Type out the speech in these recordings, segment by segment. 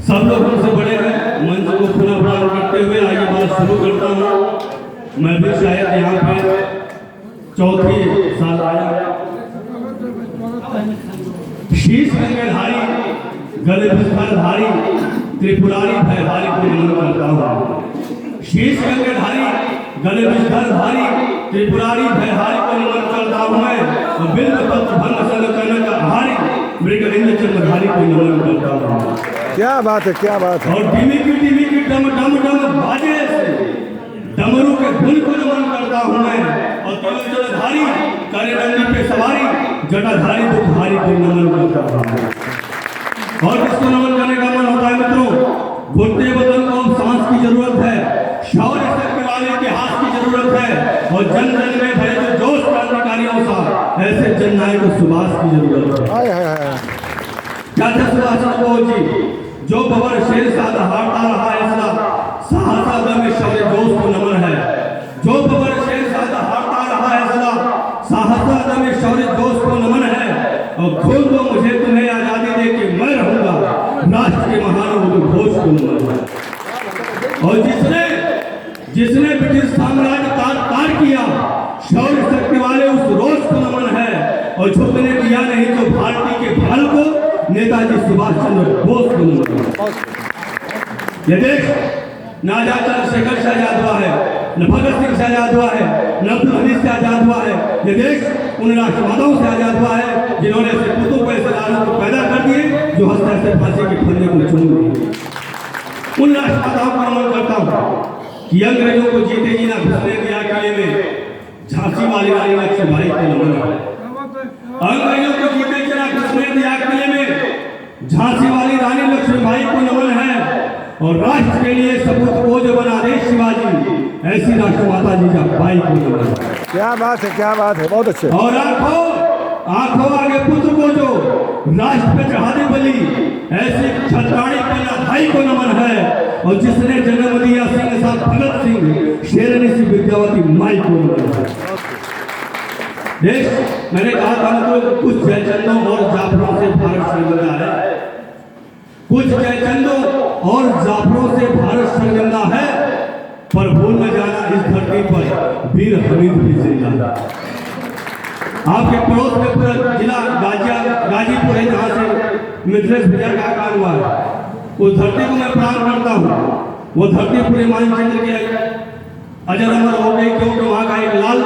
सब लोग हमसे बड़े हैं, मंच को पुनः प्रणाम करते हुए आइए बात शुरू करता हूँ। मैं भी शायद यहाँ पे चौथी साल आया। शीश गंगाधारी गले विस्फारधारी त्रिपुरारी भयधारी को नमन करता हूँ। शीश गंगाधारी गले विस्फारधारी त्रिपुरारी भयधारी को नमन करता हूँ मैं। और बिल्व पत्र भंग संग कनक आहारी मृगलिंग चंद्रधारी को नमन करता हूँ। क्या बात है, क्या बात है। और टीवी की डम डम डम बाजे से डमरू के धुन को नमन करता हूँ मैं। और जलधारी करे डंडी पे सवारी जटाधारी दुखधारी को नमन करता हूँ। और किसको नमन करने का मन होता है मित्रों? घुटने बदन को सांस की जरूरत है, शौर्य शक्ति वाले इतिहास की जरूरत है, और जन जन में भरे जो जोश क्रांतिकारियों सा ऐसे जननायक सुभाष की जरूरत है। क्या था सुभाष चंद्र बोस जी? जो बबर शेर सादा हारता रहा ऐसा साहसा में शौर्य जोश को नमन है। जो बबर शेर सादा हारता रहा ऐसा साहसा में शौर्य जोश को नमन है। और खुद को मुझे तुम्हें आजादी दे के मैं रहूंगा राष्ट्र के महान घोष को नमन है। और जिसने ब्रिटिश साम्राज्य तार किया शौर्य शक्ति वाले उस रोष को नमन है। और झुकने दिया नहीं तो भारतीय के भाल को नेताजी सुभाष चंद्र बोस को नमन है। ये देश न आजाद चंद्रशेखर से आजाद हुआ है, न भगत सिंह से आजाद हुआ है, न अब्दुल हमीद से आजाद हुआ है। ये देश उन राष्ट्रवादियों से आजाद हुआ है जिन्होंने ऐसे पुतों को ऐसे लालों को पैदा कर दिए जो हंसते हंसते फांसी के फंदे को चुन लिए। उन राष्ट्रवादियों को नमन करता हूँ कि अंग्रेजों को जीते जी ना घुसने दिया किले में झांसी वाली रानी लक्ष्मीबाई को नमन है। अंग्रेजों को जीते जी ना घुसने दिया किले में झांसी वाली रानी लक्ष्मीबाई को नमन है। और राष्ट्र के लिए सपूत बोझ बना दे शिवाजी ऐसी राष्ट्रमाता जीजाबाई को नमन है। क्या बात है, क्या बात है, बहुत अच्छे। और आंखों आगे पुत्र को जो राष्ट्र पे चढ़ा दे बलि ऐसी छत्राणी पन्ना भाई को नमन है। और जिसने जन्म दिया सिंह साहब भगत सिंह शेरनी सी विद्यावती माई को नमन है। देश मैंने कहा था तो कुछ जयचंदों और जाफरों से भारत सरगर्दा है। कुछ जयचंदों और जाफरों से भारत सरगर्दा है, पर भूल न जाना इस धरती पर वीर हमीद भी जिंदा है। आपके पड़ोस में पूरा जिला गाजीपुर है जहाँ से मिथिलेश भैया का आकार हुआ है। उस धरती को मैं प्रणाम करता हूँ। वो धरती पूरे मानचंद्र के अजर अमर हो गई क्योंकि वहाँ का एक लाल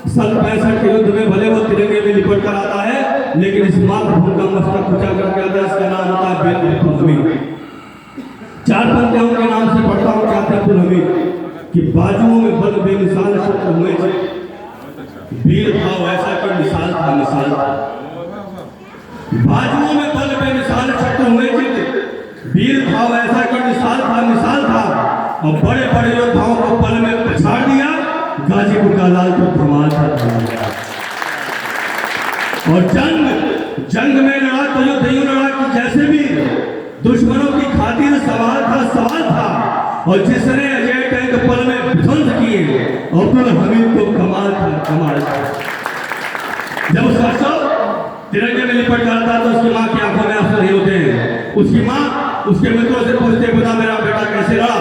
65 के युद्ध में भले वो तिरंगे में लिपट कर आता है लेकिन इस मातृभूमि का मस्तक ऊंचा करके आता है। इसका नाम होता है बेलपुर हमीद। चार पंक्तियों के नाम से पढ़ता हूँ बेलपुर हमीद कि बाजुओं में बल बेमिसाल शस्त्र हुए थे, वीर भाव ऐसा कि मिसाल था मिसाल था। बाजुओं में बल बेमिसाल शस्त्र हुए थे, वीर भाव ऐसा कि मिसाल था मिसाल था। और बड़े बड़े योद्धाओं को पल में पछाड़ दिया गाजीपुर का लाल तो धमाल था। और जंग में लड़ा तो युद्ध यूं लड़ा कि जैसे भी दुश्मनों की खातिर सवाल था। और जिसने अजय टैंक पल में ध्वंस किए अब्दुल हमीद को कमाल था। जब उसका शव तिरंगे में लिपट जाता तो उसकी माँ की आंखों में आंसू नहीं होते हैं। उसकी माँ उसके मित्रों से पूछते खुदा मेरा बेटा कैसे लड़ा।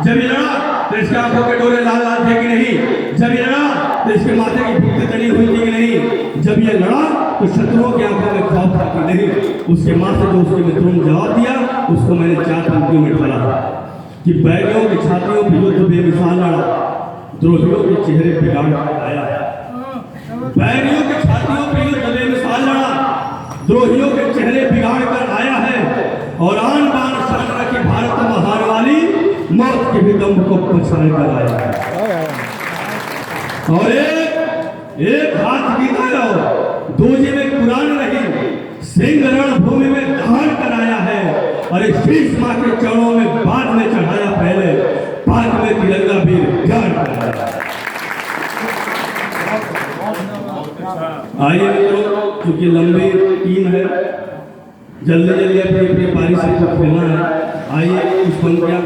जब ये लड़ा तो इसके आंखों के डोरे लाल लाल थे कि नहीं। जब ये लड़ा तो इसके माथे की फुर्ती तनी हुई थी कि नहीं। जब ये लड़ा तो शत्रुओं की आंखों में खौफ था कि नहीं। उसके माँ से जो उसके मित्रों ने जवाब दिया उसको मैंने 4 पंक्तियों में पढ़ा कि बैरियों की छातियों पर युद्ध बेमिसाल लड़ा, द्रोहियों के चेहरे बिगाड़ आया। बैरियों की छातियों पर युद्ध बेमिसाल लड़ा, द्रोहियों के चेहरे बिगाड़ कर आया है। और आन बान शान रखी भारत महान वाली मौत के भी दम को पछाड़ कर आया है। और एक हाथ गीता लो दूजे में कुरान रही, सिंह रणभूमि में दहाड़ कर आया है। और एक शीश माँ के चरणों में बाद में चढ़ाया पहले, बाद में तिरंगा भी गाड़ कर आया। आइए मित्रों, क्योंकि लंबी टीम है, जल्दी अपनी पारी से खेलना है। आइए कुछ पंक्तियां